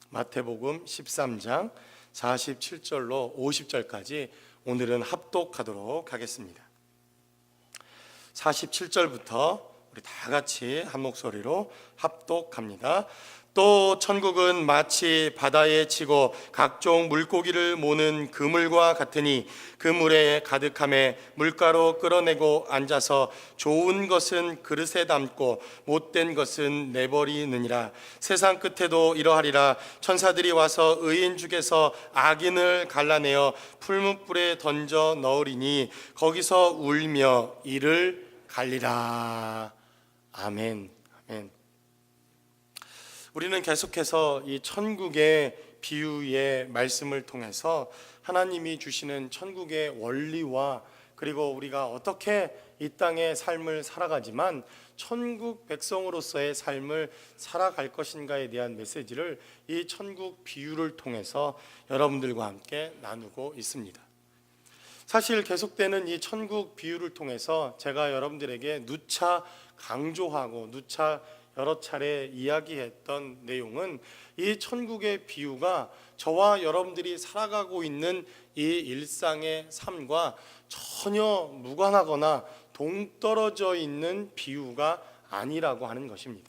마태복음 13장 47절로 50절까지 오늘은 합독하도록 하겠습니다. 47절부터 우리 다 같이 한 목소리로 합독합니다. 또 천국은 마치 바다에 치고 각종 물고기를 모는 그물과 같으니 그물에 가득함에 물가로 끌어내고 앉아서 좋은 것은 그릇에 담고 못된 것은 내버리느니라. 세상 끝에도 이러하리라. 천사들이 와서 의인 중에서 악인을 갈라내어 풀무불에 던져 넣으리니 거기서 울며 이를 갈리라. 아멘. 아멘. 우리는 계속해서 이 천국의 비유의 말씀을 통해서 하나님이 주시는 천국의 원리와 그리고 우리가 어떻게 이 땅의 삶을 살아가지만 천국 백성으로서의 삶을 살아갈 것인가에 대한 메시지를 이 천국 비유를 통해서 여러분들과 함께 나누고 있습니다. 사실 계속되는 이 천국 비유를 통해서 제가 여러분들에게 누차 강조하고 누차 여러 차례 이야기했던 내용은 이 천국의 비유가 저와 여러분들이 살아가고 있는 이 일상의 삶과 전혀 무관하거나 동떨어져 있는 비유가 아니라고 하는 것입니다.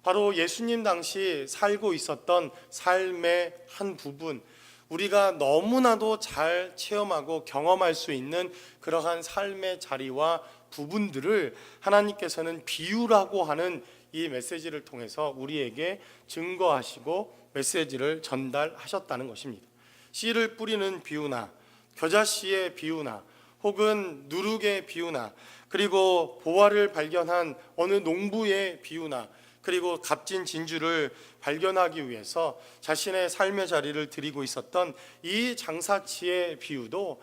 바로 예수님 당시 살고 있었던 삶의 한 부분, 우리가 너무나도 잘 체험하고 경험할 수 있는 그러한 삶의 자리와 부분들을 하나님께서는 비유라고 하는 이 메시지를 통해서 우리에게 증거하시고 메시지를 전달하셨다는 것입니다. 씨를 뿌리는 비유나 겨자씨의 비유나 혹은 누룩의 비유나 그리고 보화를 발견한 어느 농부의 비유나 그리고 값진 진주를 발견하기 위해서 자신의 삶의 자리를 드리고 있었던 이 장사치의 비유도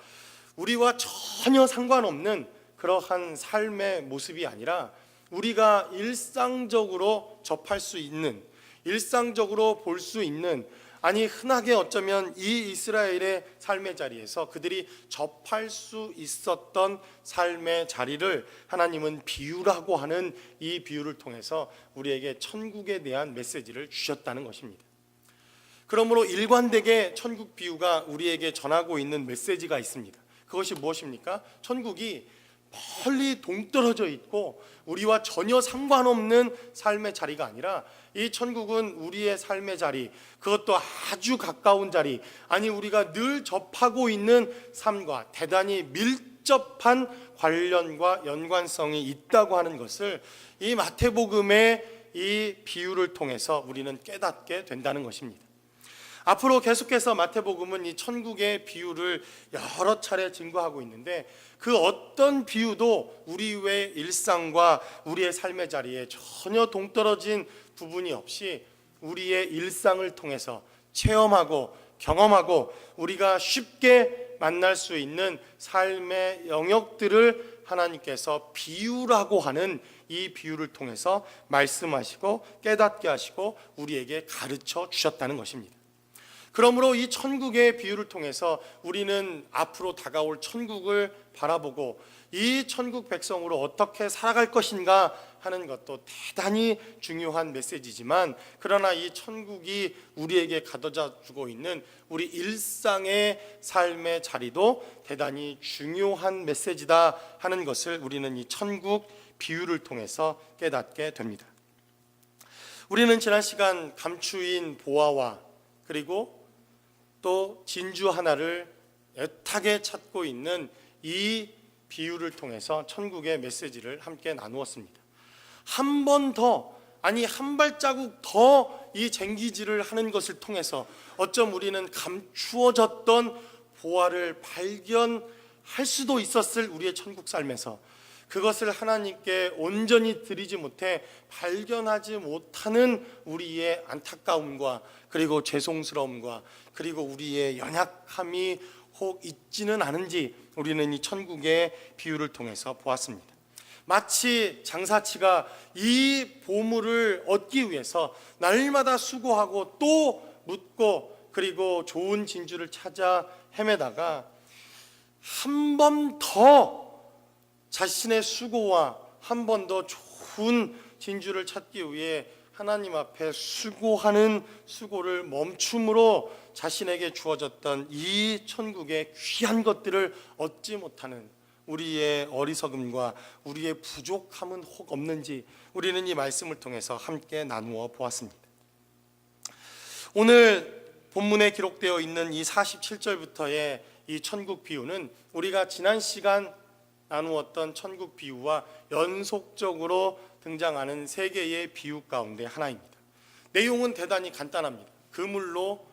우리와 전혀 상관없는 그러한 삶의 모습이 아니라 우리가 일상적으로 접할 수 있는, 일상적으로 볼 수 있는, 아니 흔하게 어쩌면 이 이스라엘의 삶의 자리에서 그들이 접할 수 있었던 삶의 자리를 하나님은 비유라고 하는 이 비유를 통해서 우리에게 천국에 대한 메시지를 주셨다는 것입니다. 그러므로 일관되게 천국 비유가 우리에게 전하고 있는 메시지가 있습니다. 그것이 무엇입니까? 천국이 멀리 동떨어져 있고 우리와 전혀 상관없는 삶의 자리가 아니라 이 천국은 우리의 삶의 자리, 그것도 아주 가까운 자리, 아니 우리가 늘 접하고 있는 삶과 대단히 밀접한 관련과 연관성이 있다고 하는 것을 이 마태복음의 이 비유를 통해서 우리는 깨닫게 된다는 것입니다. 앞으로 계속해서 마태복음은 이 천국의 비유를 여러 차례 증거하고 있는데 그 어떤 비유도 우리의 일상과 우리의 삶의 자리에 전혀 동떨어진 부분이 없이 우리의 일상을 통해서 체험하고 경험하고 우리가 쉽게 만날 수 있는 삶의 영역들을 하나님께서 비유라고 하는 이 비유를 통해서 말씀하시고 깨닫게 하시고 우리에게 가르쳐 주셨다는 것입니다. 그러므로 이 천국의 비유를 통해서 우리는 앞으로 다가올 천국을 바라보고 이 천국 백성으로 어떻게 살아갈 것인가 하는 것도 대단히 중요한 메시지지만 그러나 이 천국이 우리에게 가져다 주고 있는 우리 일상의 삶의 자리도 대단히 중요한 메시지다 하는 것을 우리는 이 천국 비유를 통해서 깨닫게 됩니다. 우리는 지난 시간 감추인 보화와 그리고 또 진주 하나를 애타게 찾고 있는 이 비유를 통해서 천국의 메시지를 함께 나누었습니다. 한 번 더, 아니 한 발자국 더 이 쟁기질을 하는 것을 통해서 어쩜 우리는 감추어졌던 보화를 발견할 수도 있었을 우리의 천국 삶에서 그것을 하나님께 온전히 드리지 못해 발견하지 못하는 우리의 안타까움과 그리고 죄송스러움과 그리고 우리의 연약함이 혹 있지는 않은지 우리는 이 천국의 비유를 통해서 보았습니다. 마치 장사치가 이 보물을 얻기 위해서 날마다 수고하고 또 묻고 그리고 좋은 진주를 찾아 헤매다가 한 번 더 자신의 수고와 한 번 더 좋은 진주를 찾기 위해 하나님 앞에 수고하는 수고를 멈춤으로 자신에게 주어졌던 이 천국의 귀한 것들을 얻지 못하는 우리의 어리석음과 우리의 부족함은 혹 없는지 우리는 이 말씀을 통해서 함께 나누어 보았습니다. 오늘 본문에 기록되어 있는 이 47절부터의 이 천국 비유는 우리가 지난 시간 나누었던 천국 비유와 연속적으로 등장하는 세 개의 비유 가운데 하나입니다. 내용은 대단히 간단합니다. 그물로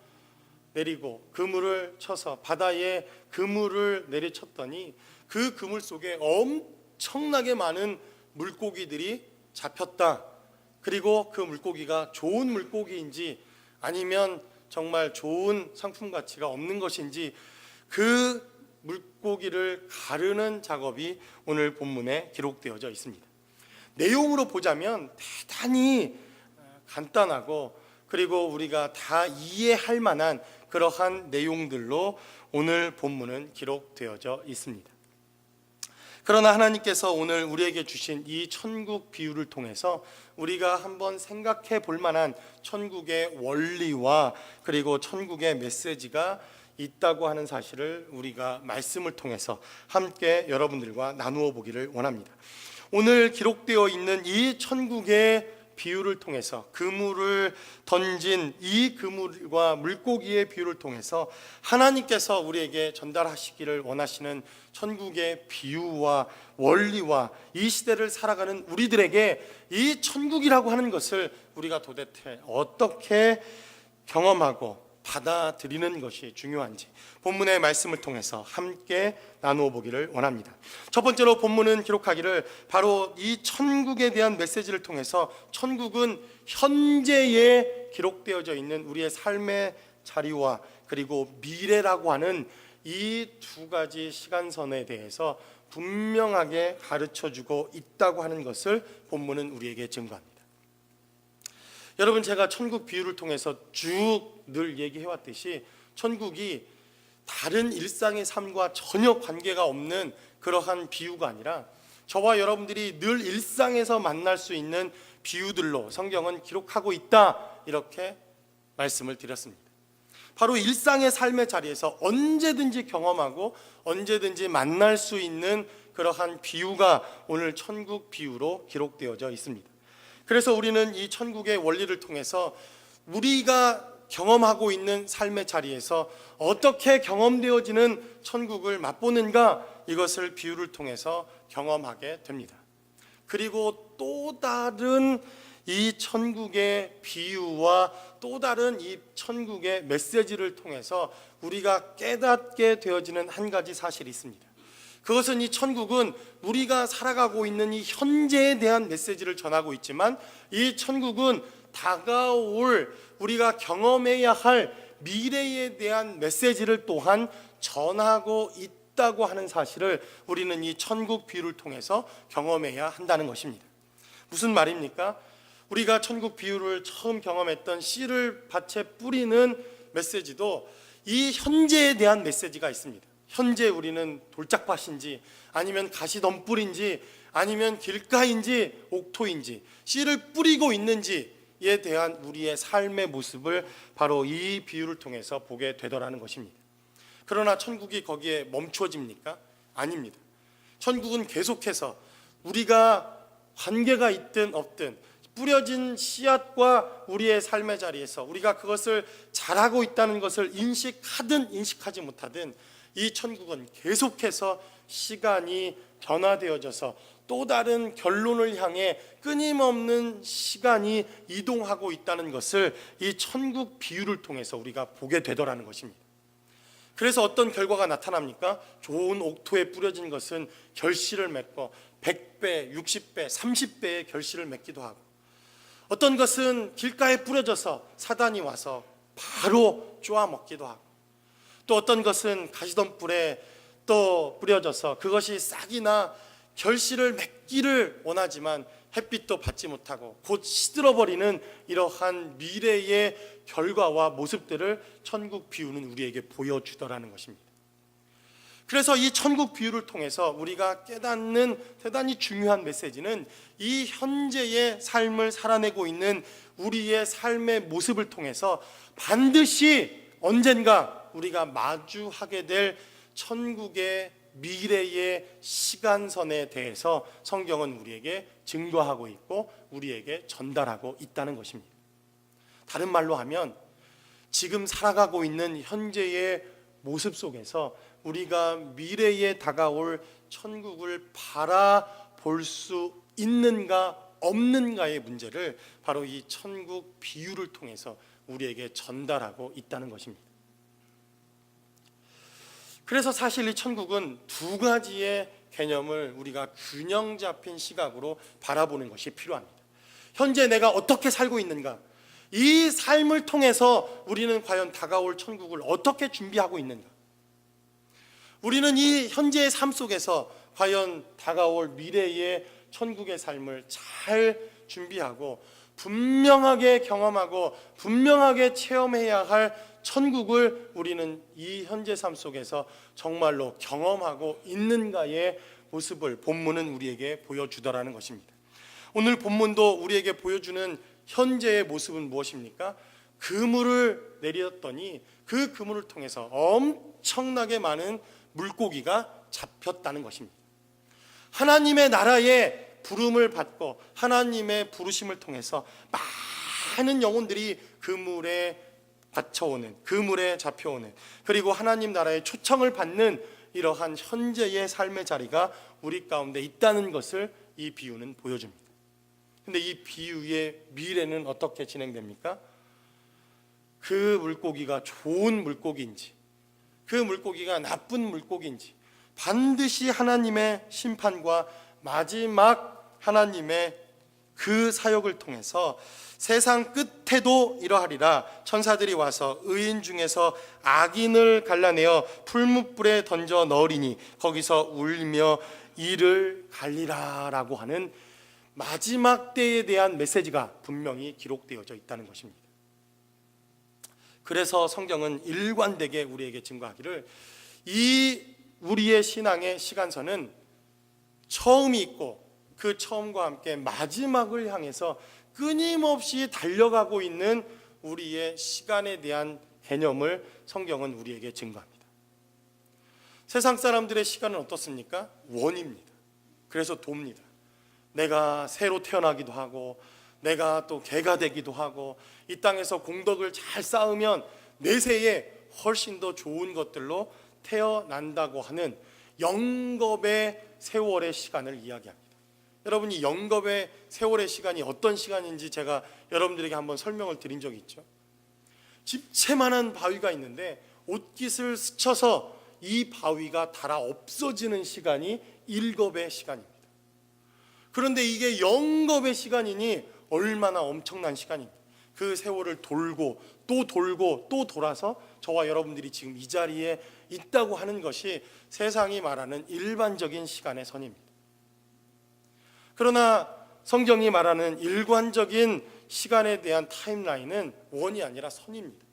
내리고 그물을 쳐서 바다에 그물을 내리쳤더니 그 그물 속에 엄청나게 많은 물고기들이 잡혔다. 그리고 그 물고기가 좋은 물고기인지 아니면 정말 좋은 상품 가치가 없는 것인지 그 물고기를 가르는 작업이 오늘 본문에 기록되어져 있습니다. 내용으로 보자면 대단히 간단하고 그리고 우리가 다 이해할 만한 그러한 내용들로 오늘 본문은 기록되어져 있습니다. 그러나 하나님께서 오늘 우리에게 주신 이 천국 비유를 통해서 우리가 한번 생각해 볼 만한 천국의 원리와 그리고 천국의 메시지가 있다고 하는 사실을 우리가 말씀을 통해서 함께 여러분들과 나누어 보기를 원합니다. 오늘 기록되어 있는 이 천국의 비유를 통해서 그물을 던진 이 그물과 물고기의 비유를 통해서 하나님께서 우리에게 전달하시기를 원하시는 천국의 비유와 원리와 이 시대를 살아가는 우리들에게 이 천국이라고 하는 것을 우리가 도대체 어떻게 경험하고 받아들이는 것이 중요한지 본문의 말씀을 통해서 함께 나누어 보기를 원합니다. 첫 번째로 본문은 기록하기를 바로 이 천국에 대한 메시지를 통해서 천국은 현재에 기록되어져 있는 우리의 삶의 자리와 그리고 미래라고 하는 이 두 가지 시간선에 대해서 분명하게 가르쳐주고 있다고 하는 것을 본문은 우리에게 증거합니다. 여러분, 제가 천국 비유를 통해서 쭉 늘 얘기해왔듯이 천국이 다른 일상의 삶과 전혀 관계가 없는 그러한 비유가 아니라 저와 여러분들이 늘 일상에서 만날 수 있는 비유들로 성경은 기록하고 있다, 이렇게 말씀을 드렸습니다. 바로 일상의 삶의 자리에서 언제든지 경험하고 언제든지 만날 수 있는 그러한 비유가 오늘 천국 비유로 기록되어져 있습니다. 그래서 우리는 이 천국의 원리를 통해서 우리가 경험하고 있는 삶의 자리에서 어떻게 경험되어지는 천국을 맛보는가, 이것을 비유를 통해서 경험하게 됩니다. 그리고 또 다른 이 천국의 비유와 또 다른 이 천국의 메시지를 통해서 우리가 깨닫게 되어지는 한 가지 사실이 있습니다. 그것은 이 천국은 우리가 살아가고 있는 이 현재에 대한 메시지를 전하고 있지만 이 천국은 다가올 우리가 경험해야 할 미래에 대한 메시지를 또한 전하고 있다고 하는 사실을 우리는 이 천국 비유를 통해서 경험해야 한다는 것입니다. 무슨 말입니까? 우리가 천국 비유를 처음 경험했던 씨를 밭에 뿌리는 메시지도 이 현재에 대한 메시지가 있습니다. 현재 우리는 돌짝밭인지 아니면 가시덤불인지 아니면 길가인지 옥토인지 씨를 뿌리고 있는지에 대한 우리의 삶의 모습을 바로 이 비유를 통해서 보게 되더라는 것입니다. 그러나 천국이 거기에 멈춰집니까? 아닙니다. 천국은 계속해서 우리가 관계가 있든 없든 뿌려진 씨앗과 우리의 삶의 자리에서 우리가 그것을 잘하고 있다는 것을 인식하든 인식하지 못하든 이 천국은 계속해서 시간이 변화되어져서 또 다른 결론을 향해 끊임없는 시간이 이동하고 있다는 것을 이 천국 비유를 통해서 우리가 보게 되더라는 것입니다. 그래서 어떤 결과가 나타납니까? 좋은 옥토에 뿌려진 것은 결실을 맺고 100배, 60배, 30배의 결실을 맺기도 하고, 어떤 것은 길가에 뿌려져서 사단이 와서 바로 쪼아 먹기도 하고, 또 어떤 것은 가시덤불에 또 뿌려져서 그것이 싹이나 결실을 맺기를 원하지만 햇빛도 받지 못하고 곧 시들어버리는 이러한 미래의 결과와 모습들을 천국 비유는 우리에게 보여주더라는 것입니다. 그래서 이 천국 비유를 통해서 우리가 깨닫는 대단히 중요한 메시지는 이 현재의 삶을 살아내고 있는 우리의 삶의 모습을 통해서 반드시 언젠가 우리가 마주하게 될 천국의 미래의 시간선에 대해서 성경은 우리에게 증거하고 있고 우리에게 전달하고 있다는 것입니다. 다른 말로 하면 지금 살아가고 있는 현재의 모습 속에서 우리가 미래에 다가올 천국을 바라볼 수 있는가 없는가의 문제를 바로 이 천국 비유를 통해서 우리에게 전달하고 있다는 것입니다. 그래서 사실 이 천국은 두 가지의 개념을 우리가 균형 잡힌 시각으로 바라보는 것이 필요합니다. 현재 내가 어떻게 살고 있는가, 이 삶을 통해서 우리는 과연 다가올 천국을 어떻게 준비하고 있는가, 우리는 이 현재의 삶 속에서 과연 다가올 미래의 천국의 삶을 잘 준비하고 분명하게 경험하고 분명하게 체험해야 할 천국을 우리는 이 현재 삶 속에서 정말로 경험하고 있는가의 모습을 본문은 우리에게 보여주더라는 것입니다. 오늘 본문도 우리에게 보여주는 현재의 모습은 무엇입니까? 그물을 내렸더니 그 그물을 통해서 엄청나게 많은 물고기가 잡혔다는 것입니다. 하나님의 나라에 부름을 받고 하나님의 부르심을 통해서 많은 영혼들이 그물에 갇혀오는, 그물에 잡혀오는, 그리고 하나님 나라의 초청을 받는 이러한 현재의 삶의 자리가 우리 가운데 있다는 것을 이 비유는 보여줍니다. 근데 이 비유의 미래는 어떻게 진행됩니까? 그 물고기가 좋은 물고기인지 그 물고기가 나쁜 물고기인지 반드시 하나님의 심판과 마지막 하나님의 그 사역을 통해서 세상 끝에도 이러하리라. 천사들이 와서 의인 중에서 악인을 갈라내어 풀무불에 던져 넣으리니 거기서 울며 이를 갈리라 라고 하는 마지막 때에 대한 메시지가 분명히 기록되어져 있다는 것입니다. 그래서 성경은 일관되게 우리에게 증거하기를 이 우리의 신앙의 시간선은 처음이 있고 그 처음과 함께 마지막을 향해서 끊임없이 달려가고 있는 우리의 시간에 대한 개념을 성경은 우리에게 증거합니다. 세상 사람들의 시간은 어떻습니까? 원입니다. 그래서 돕니다. 내가 새로 태어나기도 하고 내가 또 개가 되기도 하고 이 땅에서 공덕을 잘 쌓으면 내세에 훨씬 더 좋은 것들로 태어난다고 하는 영겁의 세월의 시간을 이야기합니다. 여러분이 영겁의 세월의 시간이 어떤 시간인지 제가 여러분들에게 한번 설명을 드린 적이 있죠. 집채만한 바위가 있는데 옷깃을 스쳐서 이 바위가 닳아 없어지는 시간이 1겁의 시간입니다. 그런데 이게 영겁의 시간이니 얼마나 엄청난 시간입니다. 그 세월을 돌고 또 돌아서 저와 여러분들이 지금 이 자리에 있다고 하는 것이 세상이 말하는 일반적인 시간의 선입니다. 그러나 성경이 말하는 일관적인 시간에 대한 타임라인은 원이 아니라 선입니다.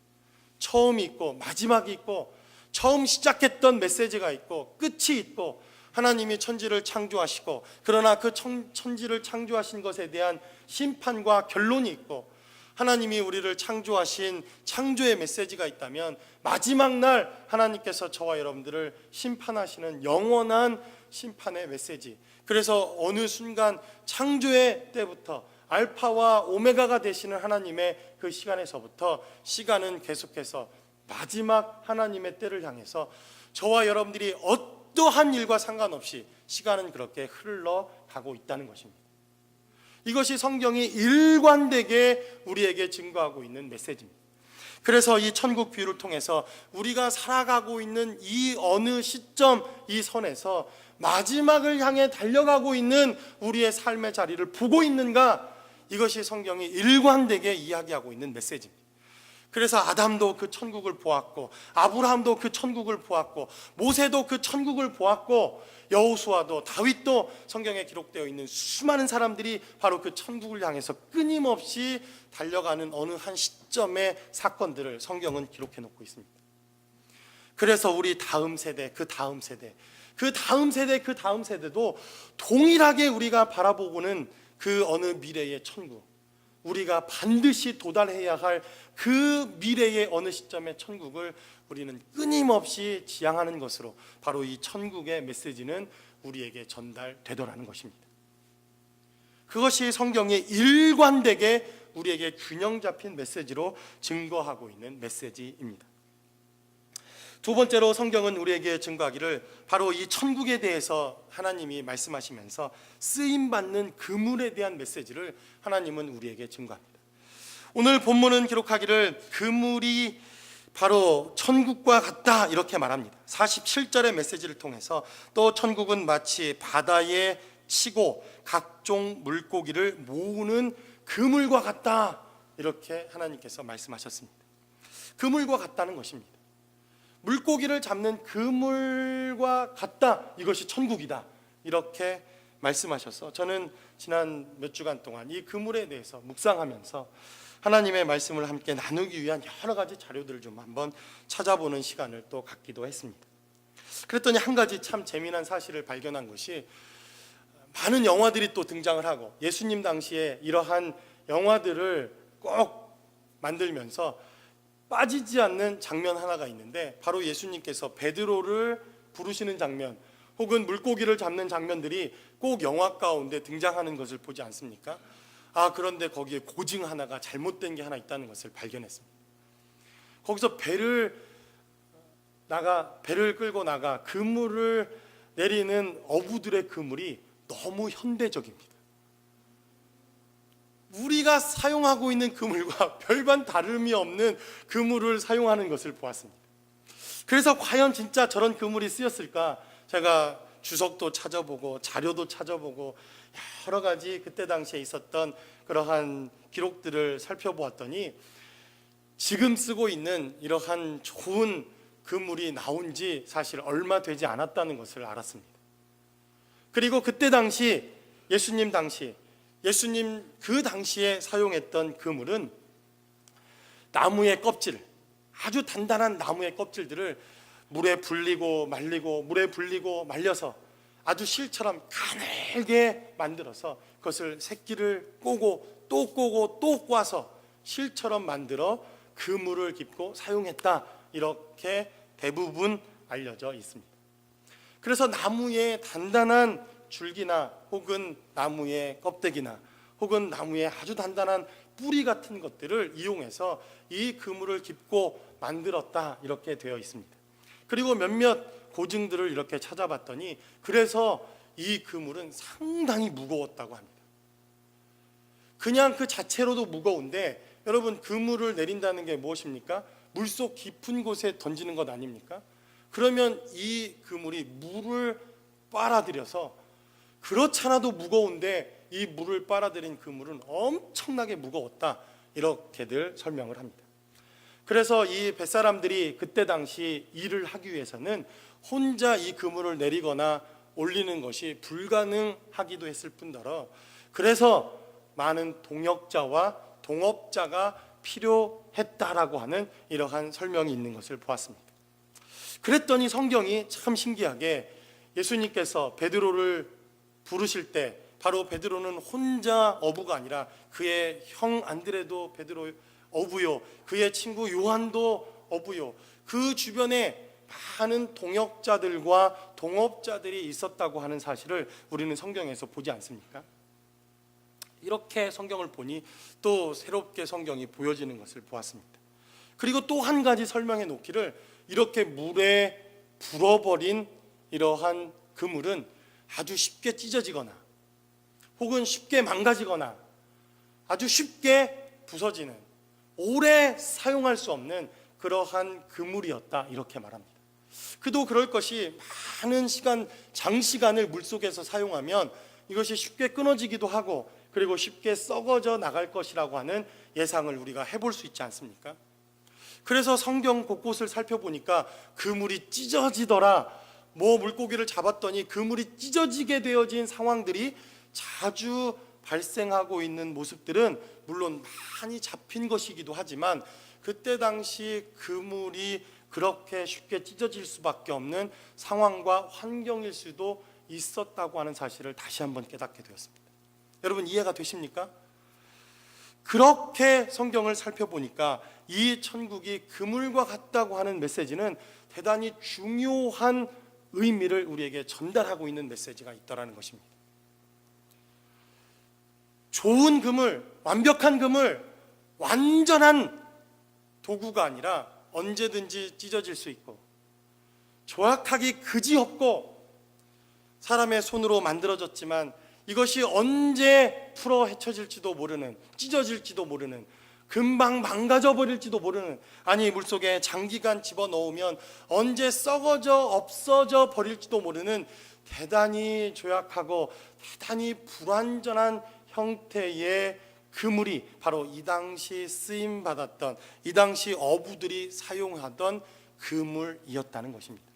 처음이 있고 마지막이 있고 처음 시작했던 메시지가 있고 끝이 있고 하나님이 천지를 창조하시고 그러나 그 천지를 창조하신 것에 대한 심판과 결론이 있고 하나님이 우리를 창조하신 창조의 메시지가 있다면 마지막 날 하나님께서 저와 여러분들을 심판하시는 영원한 심판의 메시지, 그래서 어느 순간 창조의 때부터 알파와 오메가가 되시는 하나님의 그 시간에서부터 시간은 계속해서 마지막 하나님의 때를 향해서 저와 여러분들이 어떠한 일과 상관없이 시간은 그렇게 흘러가고 있다는 것입니다. 이것이 성경이 일관되게 우리에게 증거하고 있는 메시지입니다. 그래서 이 천국 비유를 통해서 우리가 살아가고 있는 이 어느 시점, 이 선에서 마지막을 향해 달려가고 있는 우리의 삶의 자리를 보고 있는가, 이것이 성경이 일관되게 이야기하고 있는 메시지입니다. 그래서 아담도 그 천국을 보았고 아브라함도 그 천국을 보았고 모세도 그 천국을 보았고 여호수아도 다윗도 성경에 기록되어 있는 수많은 사람들이 바로 그 천국을 향해서 끊임없이 달려가는 어느 한 시점의 사건들을 성경은 기록해 놓고 있습니다. 그래서 우리 다음 세대, 그 다음 세대, 그 다음 세대, 그 다음 세대도 동일하게 우리가 바라보고는 그 어느 미래의 천국, 우리가 반드시 도달해야 할 그 미래의 어느 시점의 천국을 우리는 끊임없이 지향하는 것으로 바로 이 천국의 메시지는 우리에게 전달되더라는 것입니다. 그것이 성경의 일관되게 우리에게 균형 잡힌 메시지로 증거하고 있는 메시지입니다. 두 번째로 성경은 우리에게 증거하기를 바로 이 천국에 대해서 하나님이 말씀하시면서 쓰임받는 그물에 대한 메시지를 하나님은 우리에게 증거합니다. 오늘 본문은 기록하기를 그물이 바로 천국과 같다 이렇게 말합니다. 47절의 메시지를 통해서 또 천국은 마치 바다에 치고 각종 물고기를 모으는 그물과 같다 이렇게 하나님께서 말씀하셨습니다. 그물과 같다는 것입니다. 물고기를 잡는 그물과 같다, 이것이 천국이다 이렇게 말씀하셔서 저는 지난 몇 주간 동안 이 그물에 대해서 묵상하면서 하나님의 말씀을 함께 나누기 위한 여러 가지 자료들을 좀 한번 찾아보는 시간을 또 갖기도 했습니다. 그랬더니 한 가지 참 재미난 사실을 발견한 것이 많은 영화들이 또 등장을 하고 예수님 당시에 이러한 영화들을 꼭 만들면서 빠지지 않는 장면 하나가 있는데 바로 예수님께서 베드로를 부르시는 장면 혹은 물고기를 잡는 장면들이 꼭 영화 가운데 등장하는 것을 보지 않습니까? 그런데 거기에 고증 하나가 잘못된 게 하나 있다는 것을 발견했습니다. 거기서 배를 끌고 나가 그물을 내리는 어부들의 그물이 너무 현대적입니다. 우리가 사용하고 있는 그물과 별반 다름이 없는 그물을 사용하는 것을 보았습니다. 그래서 과연 진짜 저런 그물이 쓰였을까? 제가 주석도 찾아보고 자료도 찾아보고 여러 가지 그때 당시에 있었던 그러한 기록들을 살펴보았더니 지금 쓰고 있는 이러한 좋은 그물이 나온 지 사실 얼마 되지 않았다는 것을 알았습니다. 그리고 그때 당시 예수님 그 당시에 사용했던 그물은 나무의 껍질, 아주 단단한 나무의 껍질들을 물에 불리고 말리고 물에 불리고 말려서 아주 실처럼 가늘게 만들어서 그것을 새끼를 꼬고 또 꼬고 또 꽈서 실처럼 만들어 그물을 깁고 사용했다 이렇게 대부분 알려져 있습니다. 그래서 나무의 단단한 줄기나 혹은 나무의 껍데기나 혹은 나무의 아주 단단한 뿌리 같은 것들을 이용해서 이 그물을 깁고 만들었다 이렇게 되어 있습니다. 그리고 몇몇 고증들을 이렇게 찾아봤더니 그래서 이 그물은 상당히 무거웠다고 합니다. 그냥 그 자체로도 무거운데 여러분 그물을 내린다는 게 무엇입니까? 물속 깊은 곳에 던지는 것 아닙니까? 그러면 이 그물이 물을 빨아들여서 그렇잖아도 무거운데 이 물을 빨아들인 그물은 엄청나게 무거웠다 이렇게들 설명을 합니다. 그래서 이 뱃사람들이 그때 당시 일을 하기 위해서는 혼자 이 그물을 내리거나 올리는 것이 불가능하기도 했을 뿐더러 그래서 많은 동역자와 동업자가 필요했다라고 하는 이러한 설명이 있는 것을 보았습니다. 그랬더니 성경이 참 신기하게 예수님께서 베드로를 부르실 때 바로 베드로는 혼자 어부가 아니라 그의 형 안드레도 베드로 어부요, 그의 친구 요한도 어부요, 그 주변에 많은 동역자들과 동업자들이 있었다고 하는 사실을 우리는 성경에서 보지 않습니까? 이렇게 성경을 보니 또 새롭게 성경이 보여지는 것을 보았습니다. 그리고 또 한 가지 설명해 놓기를 이렇게 물에 불어버린 이러한 그물은 아주 쉽게 찢어지거나 혹은 쉽게 망가지거나 아주 쉽게 부서지는 오래 사용할 수 없는 그러한 그물이었다 이렇게 말합니다. 그도 그럴 것이 많은 시간, 장시간을 물속에서 사용하면 이것이 쉽게 끊어지기도 하고 그리고 쉽게 썩어져 나갈 것이라고 하는 예상을 우리가 해볼 수 있지 않습니까? 그래서 성경 곳곳을 살펴보니까 그물이 찢어지더라, 물고기를 잡았더니 그물이 찢어지게 되어진 상황들이 자주 발생하고 있는 모습들은 물론 많이 잡힌 것이기도 하지만 그때 당시 그물이 그렇게 쉽게 찢어질 수밖에 없는 상황과 환경일 수도 있었다고 하는 사실을 다시 한번 깨닫게 되었습니다. 여러분 이해가 되십니까? 그렇게 성경을 살펴보니까 이 천국이 그물과 같다고 하는 메시지는 대단히 중요한 의미를 우리에게 전달하고 있는 메시지가 있다라는 것입니다. 좋은 그물, 완벽한 그물, 완전한 도구가 아니라 언제든지 찢어질 수 있고 조악하기 그지없고 사람의 손으로 만들어졌지만 이것이 언제 풀어 헤쳐질지도 모르는, 찢어질지도 모르는, 금방 망가져 버릴지도 모르는, 아니 물속에 장기간 집어넣으면 언제 썩어져 없어져 버릴지도 모르는 대단히 조약하고 대단히 불완전한 형태의 그물이 바로 이 당시 쓰임받았던, 이 당시 어부들이 사용하던 그물이었다는 것입니다.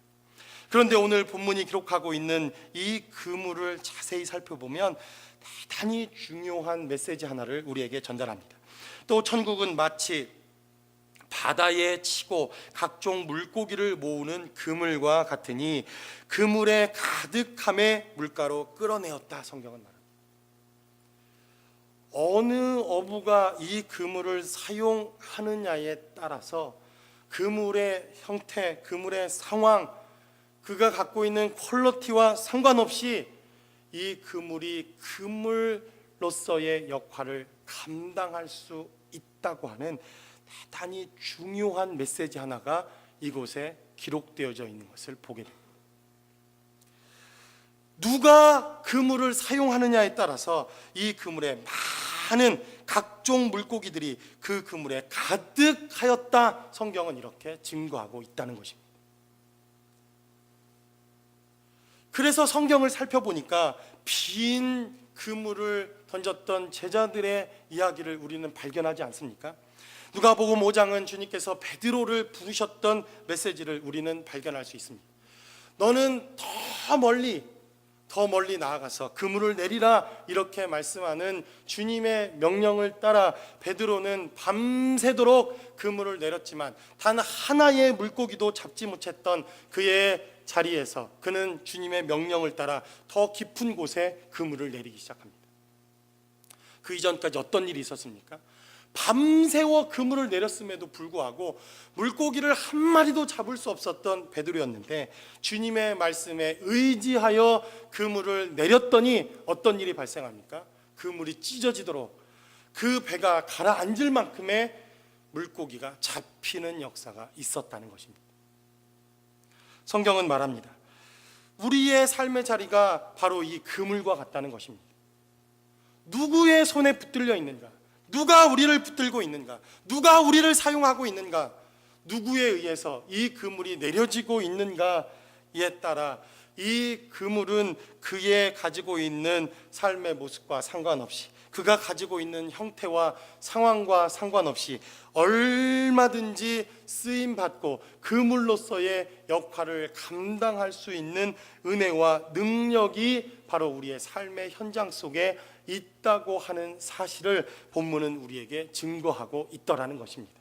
그런데 오늘 본문이 기록하고 있는 이 그물을 자세히 살펴보면 대단히 중요한 메시지 하나를 우리에게 전달합니다. 또 천국은 마치 바다에 치고 각종 물고기를 모으는 그물과 같으니 그물에 가득함에 물가로 끌어내었다, 성경은 말합니다. 어느 어부가 이 그물을 사용하느냐에 따라서 그물의 형태, 그물의 상황, 그가 갖고 있는 퀄리티와 상관없이 이 그물이 그물로서의 역할을 감당할 수 있다고 하는 대단히 중요한 메시지 하나가 이곳에 기록되어져 있는 것을 보게 됩니다. 누가 그물을 사용하느냐에 따라서 이 그물에 많은 각종 물고기들이 그 그물에 가득하였다, 성경은 이렇게 증거하고 있다는 것입니다. 그래서 성경을 살펴보니까 빈 그물을 던졌던 제자들의 이야기를 우리는 발견하지 않습니까? 누가복음 5장은 주님께서 베드로를 부르셨던 메시지를 우리는 발견할 수 있습니다. 너는 더 멀리 나아가서 그물을 내리라, 이렇게 말씀하는 주님의 명령을 따라 베드로는 밤새도록 그물을 내렸지만 단 하나의 물고기도 잡지 못했던 그의 자리에서 그는 주님의 명령을 따라 더 깊은 곳에 그물을 내리기 시작합니다. 그 이전까지 어떤 일이 있었습니까? 밤새워 그물을 내렸음에도 불구하고 물고기를 한 마리도 잡을 수 없었던 베드로였는데 주님의 말씀에 의지하여 그물을 내렸더니 어떤 일이 발생합니까? 그물이 찢어지도록 그 배가 가라앉을 만큼의 물고기가 잡히는 역사가 있었다는 것입니다. 성경은 말합니다. 우리의 삶의 자리가 바로 이 그물과 같다는 것입니다. 누구의 손에 붙들려 있는가? 누가 우리를 붙들고 있는가? 누가 우리를 사용하고 있는가? 누구에 의해서 이 그물이 내려지고 있는가에 따라 이 그물은 그의 가지고 있는 삶의 모습과 상관없이, 그가 가지고 있는 형태와 상황과 상관없이 얼마든지 쓰임받고 그물로서의 역할을 감당할 수 있는 은혜와 능력이 바로 우리의 삶의 현장 속에 있다고 하는 사실을 본문은 우리에게 증거하고 있더라는 것입니다.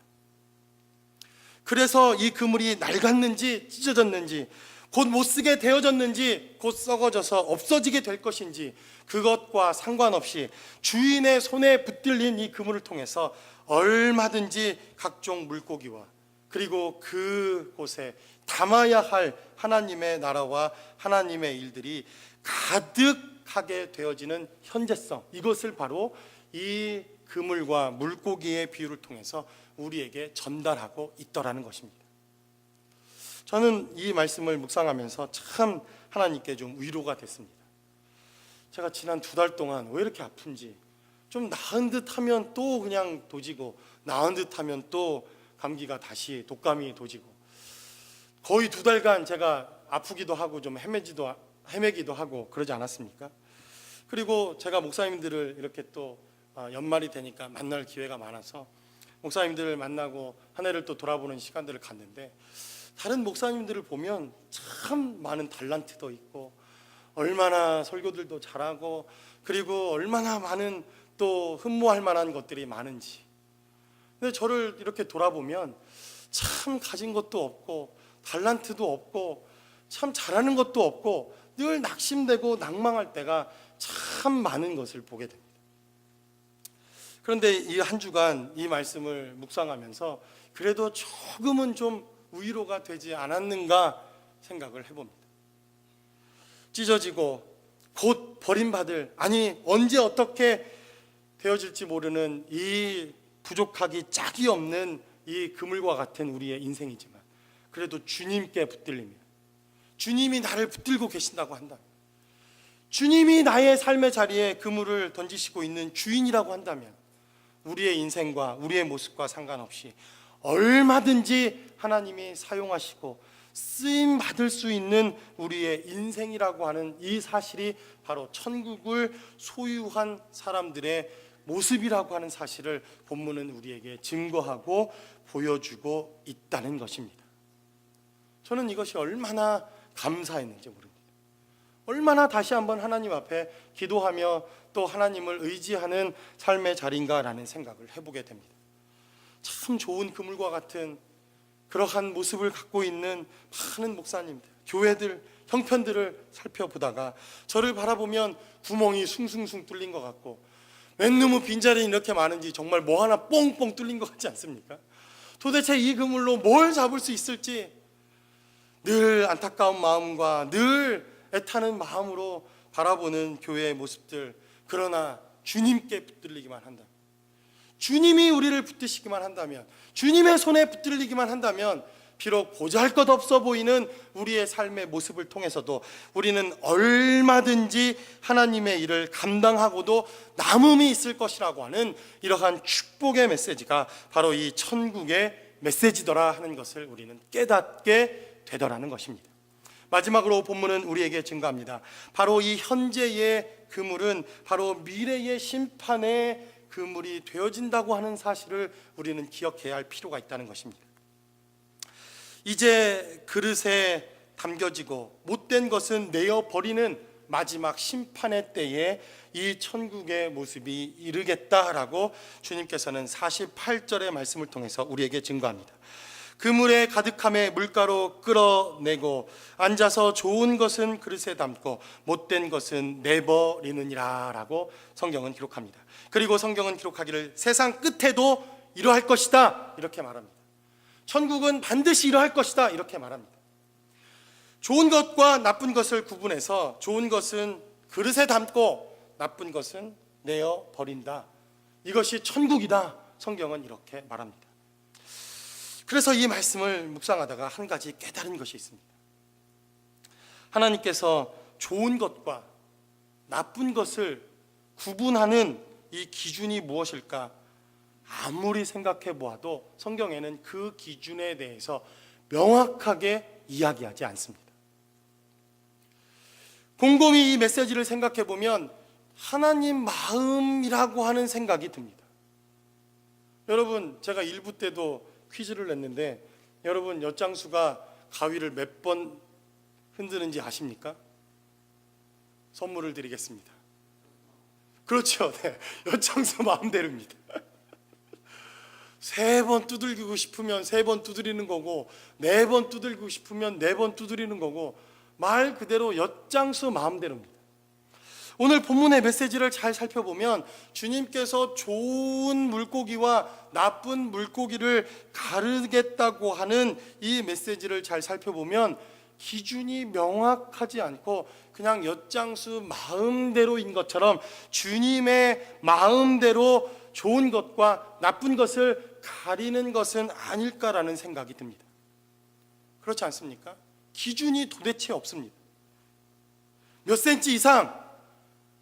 그래서 이 그물이 낡았는지 찢어졌는지, 곧 못쓰게 되어졌는지, 곧 썩어져서 없어지게 될 것인지, 그것과 상관없이 주인의 손에 붙들린 이 그물을 통해서 얼마든지 각종 물고기와 그리고 그곳에 담아야 할 하나님의 나라와 하나님의 일들이 가득하게 되어지는 현재성, 이것을 바로 이 그물과 물고기의 비유를 통해서 우리에게 전달하고 있더라는 것입니다. 저는 이 말씀을 묵상하면서 참 하나님께 좀 위로가 됐습니다. 제가 지난 2달 동안 왜 이렇게 아픈지, 좀 나은 듯 하면 또 그냥 도지고, 나은 듯 하면 또 감기가 다시 독감이 도지고, 거의 2달간 제가 아프기도 하고 좀 헤매기도 하고 그러지 않았습니까? 그리고 제가 목사님들을 이렇게 또 연말이 되니까 만날 기회가 많아서 목사님들을 만나고 한 해를 또 돌아보는 시간들을 갖는데, 다른 목사님들을 보면 참 많은 달란트도 있고 얼마나 설교들도 잘하고 그리고 얼마나 많은 또 흠모할 만한 것들이 많은지, 근데 저를 이렇게 돌아보면 참 가진 것도 없고 달란트도 없고 참 잘하는 것도 없고 늘 낙심되고 낭망할 때가 참 많은 것을 보게 됩니다. 그런데 이 한 주간 이 말씀을 묵상하면서 그래도 조금은 좀 위로가 되지 않았는가 생각을 해봅니다. 찢어지고 곧 버림받을, 아니 언제 어떻게 되어질지 모르는 이 부족하기 짝이 없는 이 그물과 같은 우리의 인생이지만 그래도 주님께 붙들리며 주님이 나를 붙들고 계신다고 한다면, 주님이 나의 삶의 자리에 그물을 던지시고 있는 주인이라고 한다면 우리의 인생과 우리의 모습과 상관없이 얼마든지 하나님이 사용하시고 쓰임 받을 수 있는 우리의 인생이라고 하는 이 사실이 바로 천국을 소유한 사람들의 모습이라고 하는 사실을 본문은 우리에게 증거하고 보여주고 있다는 것입니다. 저는 이것이 얼마나 감사했는지 모릅니다. 얼마나 다시 한번 하나님 앞에 기도하며 또 하나님을 의지하는 삶의 자리인가라는 생각을 해보게 됩니다. 참 좋은 그물과 같은 그러한 모습을 갖고 있는 많은 목사님들, 교회들, 형편들을 살펴보다가 저를 바라보면 구멍이 숭숭숭 뚫린 것 같고 웬 놈의 빈자리는 이렇게 많은지 정말 뭐 하나 뽕뽕 뚫린 것 같지 않습니까? 도대체 이 그물로 뭘 잡을 수 있을지 늘 안타까운 마음과 늘 애타는 마음으로 바라보는 교회의 모습들, 그러나 주님께 붙들리기만 한다면, 주님이 우리를 붙드시기만 한다면, 주님의 손에 붙들리기만 한다면 비록 보잘것없어 보이는 우리의 삶의 모습을 통해서도 우리는 얼마든지 하나님의 일을 감당하고도 남음이 있을 것이라고 하는 이러한 축복의 메시지가 바로 이 천국의 메시지더라 하는 것을 우리는 깨닫게 되더라는 것입니다. 마지막으로 본문은 우리에게 증거합니다. 바로 이 현재의 그물은 바로 미래의 심판의 그물이 되어진다고 하는 사실을 우리는 기억해야 할 필요가 있다는 것입니다. 이제 그릇에 담겨지고 못된 것은 내어버리는 마지막 심판의 때에 이 천국의 모습이 이르겠다라고 주님께서는 48절의 말씀을 통해서 우리에게 증거합니다. 그물에 가득함에 물가로 끌어내고 앉아서 좋은 것은 그릇에 담고 못된 것은 내버리느니라 라고 성경은 기록합니다. 그리고 성경은 기록하기를 세상 끝에도 이러할 것이다 이렇게 말합니다. 천국은 반드시 이러할 것이다 이렇게 말합니다. 좋은 것과 나쁜 것을 구분해서 좋은 것은 그릇에 담고 나쁜 것은 내어버린다, 이것이 천국이다, 성경은 이렇게 말합니다. 그래서 이 말씀을 묵상하다가 한 가지 깨달은 것이 있습니다. 하나님께서 좋은 것과 나쁜 것을 구분하는 이 기준이 무엇일까? 아무리 생각해 보아도 성경에는 그 기준에 대해서 명확하게 이야기하지 않습니다. 곰곰이 이 메시지를 생각해 보면 하나님 마음이라고 하는 생각이 듭니다. 여러분, 제가 1부 때도 퀴즈를 냈는데 여러분 엿장수가 가위를 몇 번 흔드는지 아십니까? 선물을 드리겠습니다. 그렇죠. 네. 엿장수 마음대로입니다. 3번 두들기고 싶으면 3번 두드리는 거고 4번 두들기고 싶으면 4번 두드리는 거고 말 그대로 엿장수 마음대로입니다. 오늘 본문의 메시지를 잘 살펴보면 주님께서 좋은 물고기와 나쁜 물고기를 가르겠다고 하는 이 메시지를 잘 살펴보면 기준이 명확하지 않고 그냥 엿장수 마음대로인 것처럼 주님의 마음대로 좋은 것과 나쁜 것을 가리는 것은 아닐까라는 생각이 듭니다. 그렇지 않습니까? 기준이 도대체 없습니다. 몇 센치 이상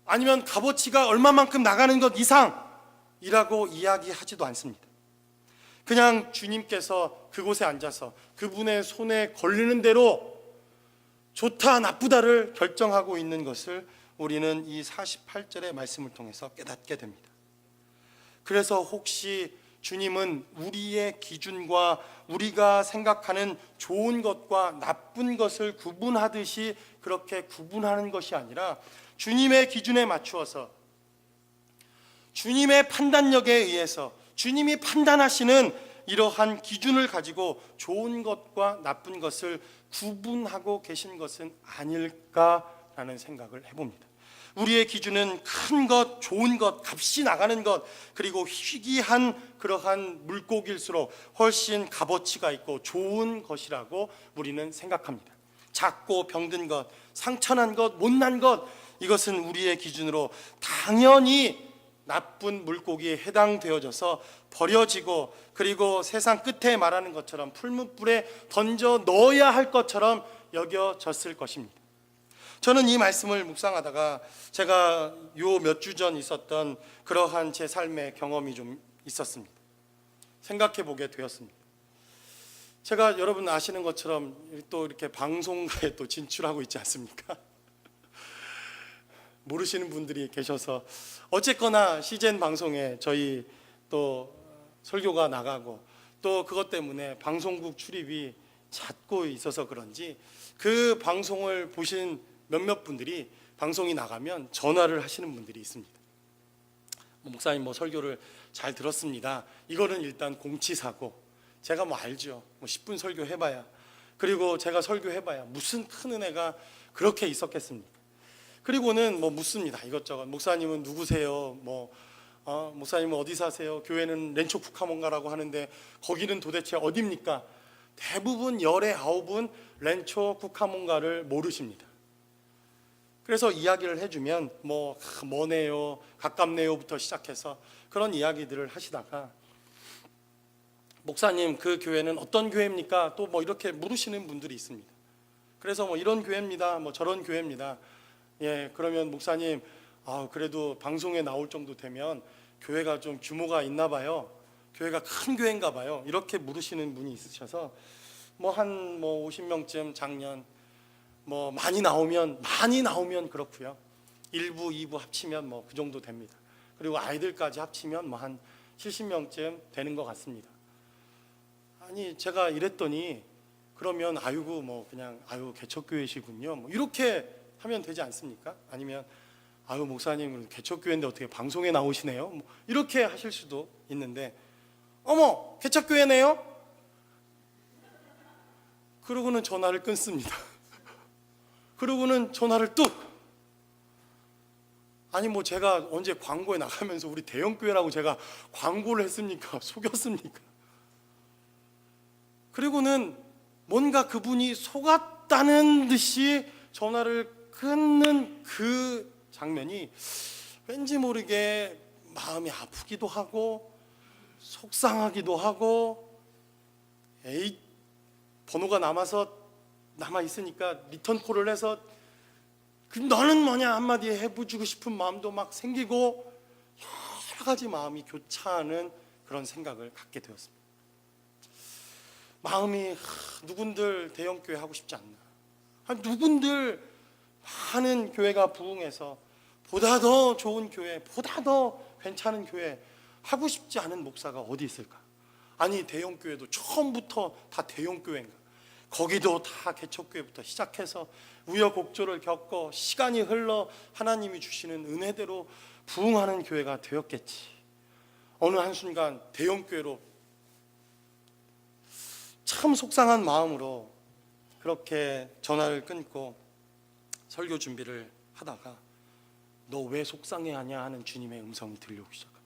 아니면 값어치가 얼마만큼 나가는 것 이상이라고 이야기하지도 않습니다. 그냥 주님께서 그곳에 앉아서 그분의 손에 걸리는 대로 좋다 나쁘다를 결정하고 있는 것을 우리는 이 48절의 말씀을 통해서 깨닫게 됩니다. 그래서 혹시 주님은 우리의 기준과 우리가 생각하는 좋은 것과 나쁜 것을 구분하듯이 그렇게 구분하는 것이 아니라 주님의 기준에 맞추어서 주님의 판단력에 의해서 주님이 판단하시는 이러한 기준을 가지고 좋은 것과 나쁜 것을 구분하고 계신 것은 아닐까라는 생각을 해봅니다. 우리의 기준은 큰 것, 좋은 것, 값이 나가는 것, 그리고 희귀한 그러한 물고기일수록 훨씬 값어치가 있고 좋은 것이라고 우리는 생각합니다. 작고 병든 것, 상처난 것, 못난 것, 이것은 우리의 기준으로 당연히 나쁜 물고기에 해당되어져서 버려지고, 그리고 세상 끝에 말하는 것처럼 풀무불에 던져 넣어야 할 것처럼 여겨졌을 것입니다. 저는 이 말씀을 묵상하다가 제가 요 몇 주 전 있었던 그러한 제 삶의 경험이 좀 있었습니다. 생각해 보게 되었습니다. 제가 여러분 아시는 것처럼 또 이렇게 방송가에 또 진출하고 있지 않습니까? 모르시는 분들이 계셔서 어쨌거나 CGN 방송에 저희 또 설교가 나가고 또 그것 때문에 방송국 출입이 잦고 있어서 그런지 그 방송을 보신 몇몇 분들이 방송이 나가면 전화를 하시는 분들이 있습니다. 목사님 뭐 설교를 잘 들었습니다. 이거는 일단 공치사고, 제가 뭐 알죠. 뭐 10분 설교 해봐야, 그리고 제가 설교해봐야 무슨 큰 은혜가 그렇게 있었겠습니까? 그리고는 뭐 묻습니다. 이것저것. 목사님은 누구세요? 목사님은 어디 사세요? 교회는 렌초 쿠카몬가라고 하는데 거기는 도대체 어디입니까? 대부분 열의 9은 렌초 쿠카몬가를 모르십니다. 그래서 이야기를 해주면 뭐네요, 가깝네요부터 시작해서 그런 이야기들을 하시다가, 목사님 그 교회는 어떤 교회입니까? 또 뭐 이렇게 물으시는 분들이 있습니다. 그래서 뭐 이런 교회입니다, 뭐 저런 교회입니다. 예, 그러면 목사님 그래도 방송에 나올 정도 되면 교회가 좀 규모가 있나 봐요, 교회가 큰 교회인가 봐요, 이렇게 물으시는 분이 있으셔서 한 50명쯤 작년 많이 나오면 그렇고요. 1부, 2부 합치면 그 정도 됩니다. 그리고 아이들까지 합치면 한 70명쯤 되는 것 같습니다. 아니 제가 이랬더니, 그러면 그냥 개척교회시군요, 이렇게 하면 되지 않습니까? 아니면 목사님은 개척교회인데 어떻게 방송에 나오시네요? 이렇게 하실 수도 있는데, 어머 개척교회네요? 그러고는 전화를 끊습니다. 그러고는 전화를 뚝. 아니 제가 언제 광고에 나가면서 우리 대형교회라고 제가 광고를 했습니까? 속였습니까? 그리고는 뭔가 그분이 속았다는 듯이 전화를 끊는 그 장면이 왠지 모르게 마음이 아프기도 하고 속상하기도 하고, 번호가 남아 있으니까 리턴 콜을 해서 너는 뭐냐 한마디 해주고 싶은 마음도 막 생기고, 여러 가지 마음이 교차하는 그런 생각을 갖게 되었습니다. 마음이 누군들 대형교회 하고 싶지 않나, 누군들 많은 교회가 부흥해서 보다 더 좋은 교회, 보다 더 괜찮은 교회 하고 싶지 않은 목사가 어디 있을까? 아니 대형교회도 처음부터 다 대형교회인가? 거기도 다 개척교회부터 시작해서 우여곡절을 겪고 시간이 흘러 하나님이 주시는 은혜대로 부흥하는 교회가 되었겠지. 어느 한순간 대형교회로 참 속상한 마음으로 그렇게 전화를 끊고 설교 준비를 하다가 너 왜 속상해하냐 하는 주님의 음성이 들려오기 시작합니다.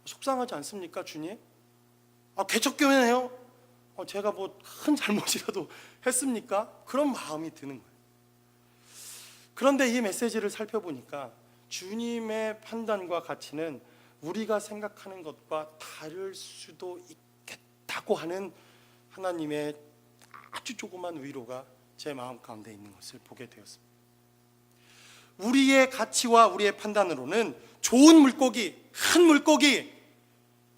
속상하지 않습니까 주님? 개척교회네요. 제가 큰 잘못이라도 했습니까? 그런 마음이 드는 거예요. 그런데 이 메시지를 살펴보니까 주님의 판단과 가치는 우리가 생각하는 것과 다를 수도 있겠다고 하는 하나님의 아주 조그만 위로가 제 마음 가운데 있는 것을 보게 되었습니다. 우리의 가치와 우리의 판단으로는 좋은 물고기, 큰 물고기,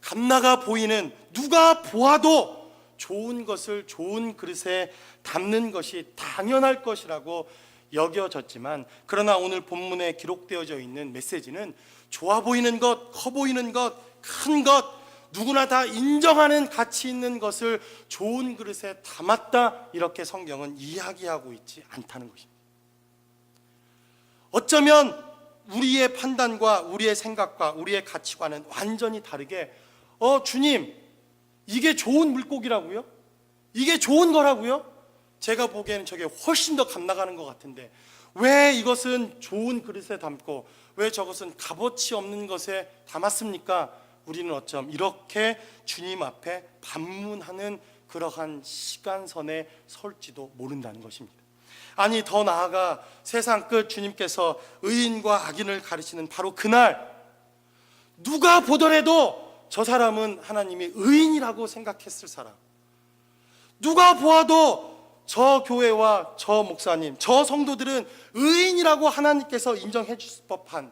감나가 보이는, 누가 보아도 좋은 것을 좋은 그릇에 담는 것이 당연할 것이라고 여겨졌지만, 그러나 오늘 본문에 기록되어져 있는 메시지는 좋아 보이는 것, 커 보이는 것, 큰 것, 누구나 다 인정하는 가치 있는 것을 좋은 그릇에 담았다, 이렇게 성경은 이야기하고 있지 않다는 것입니다. 어쩌면 우리의 판단과 우리의 생각과 우리의 가치관은 완전히 다르게 주님, 이게 좋은 물고기라고요? 이게 좋은 거라고요? 제가 보기에는 저게 훨씬 더 값나가는 것 같은데 왜 이것은 좋은 그릇에 담고 왜 저것은 값어치 없는 것에 담았습니까? 우리는 어쩜 이렇게 주님 앞에 반문하는 그러한 시간선에 설지도 모른다는 것입니다. 아니, 더 나아가 세상 끝 주님께서 의인과 악인을 가르치는 바로 그날, 누가 보더라도 저 사람은 하나님이 의인이라고 생각했을 사람, 누가 보아도 저 교회와 저 목사님, 저 성도들은 의인이라고 하나님께서 인정해 주실 법한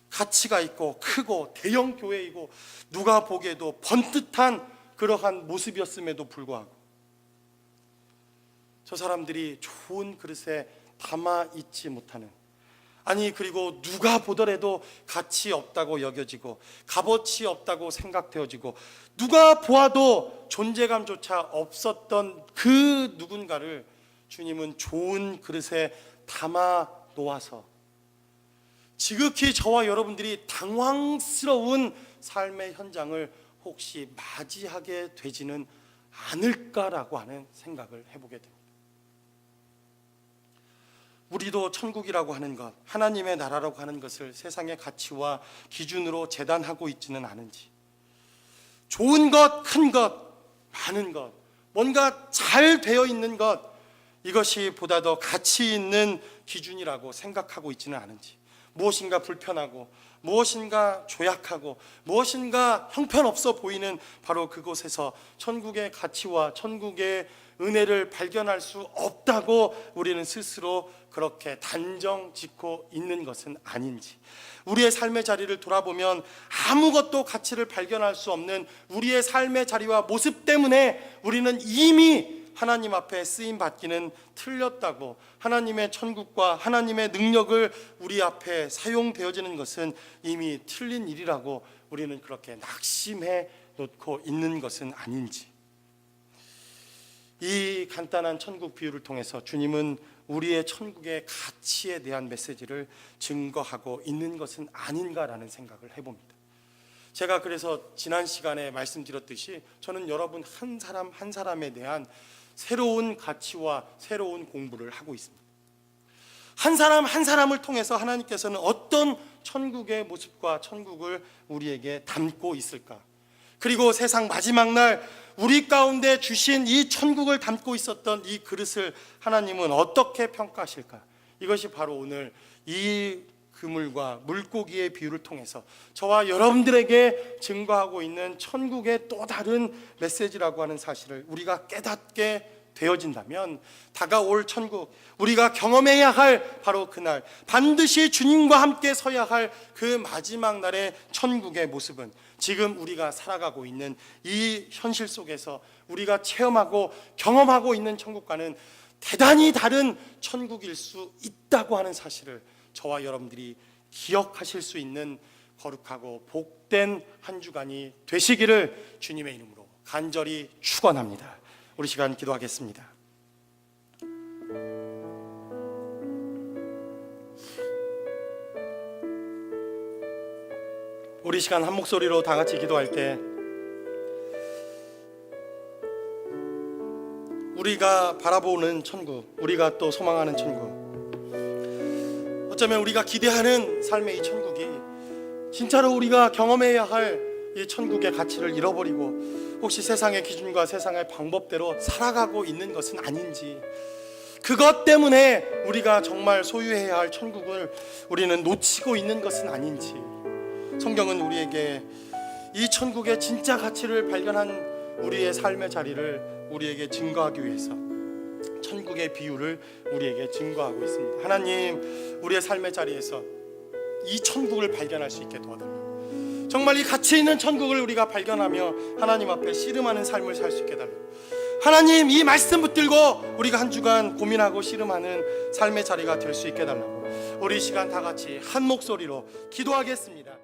가치가 있고 크고 대형 교회이고 누가 보기에도 번듯한 그러한 모습이었음에도 불구하고 저 사람들이 좋은 그릇에 담아 있지 못하는, 아니 그리고 누가 보더라도 가치 없다고 여겨지고 값어치 없다고 생각되어지고 누가 보아도 존재감조차 없었던 그 누군가를 주님은 좋은 그릇에 담아 놓아서 지극히 저와 여러분들이 당황스러운 삶의 현장을 혹시 맞이하게 되지는 않을까라고 하는 생각을 해보게 됩니다. 우리도 천국이라고 하는 것, 하나님의 나라라고 하는 것을 세상의 가치와 기준으로 재단하고 있지는 않은지, 좋은 것, 큰 것, 많은 것, 뭔가 잘 되어 있는 것, 이것이 보다 더 가치 있는 기준이라고 생각하고 있지는 않은지, 무엇인가 불편하고 무엇인가 조약하고 무엇인가 형편없어 보이는 바로 그곳에서 천국의 가치와 천국의 은혜를 발견할 수 없다고 우리는 스스로 그렇게 단정 짓고 있는 것은 아닌지, 우리의 삶의 자리를 돌아보면 아무것도 가치를 발견할 수 없는 우리의 삶의 자리와 모습 때문에 우리는 이미 하나님 앞에 쓰임 받기는 틀렸다고, 하나님의 천국과 하나님의 능력을 우리 앞에 사용되어지는 것은 이미 틀린 일이라고 우리는 그렇게 낙심해 놓고 있는 것은 아닌지, 이 간단한 천국 비유를 통해서 주님은 우리의 천국의 가치에 대한 메시지를 증거하고 있는 것은 아닌가라는 생각을 해봅니다. 제가 그래서 지난 시간에 말씀드렸듯이 저는 여러분 한 사람 한 사람에 대한 새로운 가치와 새로운 공부를 하고 있습니다. 한 사람 한 사람을 통해서 하나님께서는 어떤 천국의 모습과 천국을 우리에게 담고 있을까, 그리고 세상 마지막 날 우리 가운데 주신 이 천국을 담고 있었던 이 그릇을 하나님은 어떻게 평가하실까, 이것이 바로 오늘 이 그물과 물고기의 비유를 통해서 저와 여러분들에게 증거하고 있는 천국의 또 다른 메시지라고 하는 사실을 우리가 깨닫게 되어진다면 다가올 천국, 우리가 경험해야 할 바로 그날, 반드시 주님과 함께 서야 할 그 마지막 날의 천국의 모습은 지금 우리가 살아가고 있는 이 현실 속에서 우리가 체험하고 경험하고 있는 천국과는 대단히 다른 천국일 수 있다고 하는 사실을 저와 여러분들이 기억하실 수 있는 거룩하고 복된 한 주간이 되시기를 주님의 이름으로 간절히 축원합니다. 우리 시간 기도하겠습니다. 우리 시간 한 목소리로 다 같이 기도할 때 우리가 바라보는 천국, 우리가 또 소망하는 천국, 어쩌면 우리가 기대하는 삶의 이 천국이 진짜로 우리가 경험해야 할 이 천국의 가치를 잃어버리고 혹시 세상의 기준과 세상의 방법대로 살아가고 있는 것은 아닌지, 그것 때문에 우리가 정말 소유해야 할 천국을 우리는 놓치고 있는 것은 아닌지, 성경은 우리에게 이 천국의 진짜 가치를 발견한 우리의 삶의 자리를 우리에게 증거하기 위해서 천국의 비유를 우리에게 증거하고 있습니다. 하나님, 우리의 삶의 자리에서 이 천국을 발견할 수 있게 도와달라고, 정말 이 가치 있는 천국을 우리가 발견하며 하나님 앞에 씨름하는 삶을 살 수 있게 달라고, 하나님 이 말씀 붙들고 우리가 한 주간 고민하고 씨름하는 삶의 자리가 될 수 있게 달라고, 우리 시간 다 같이 한 목소리로 기도하겠습니다.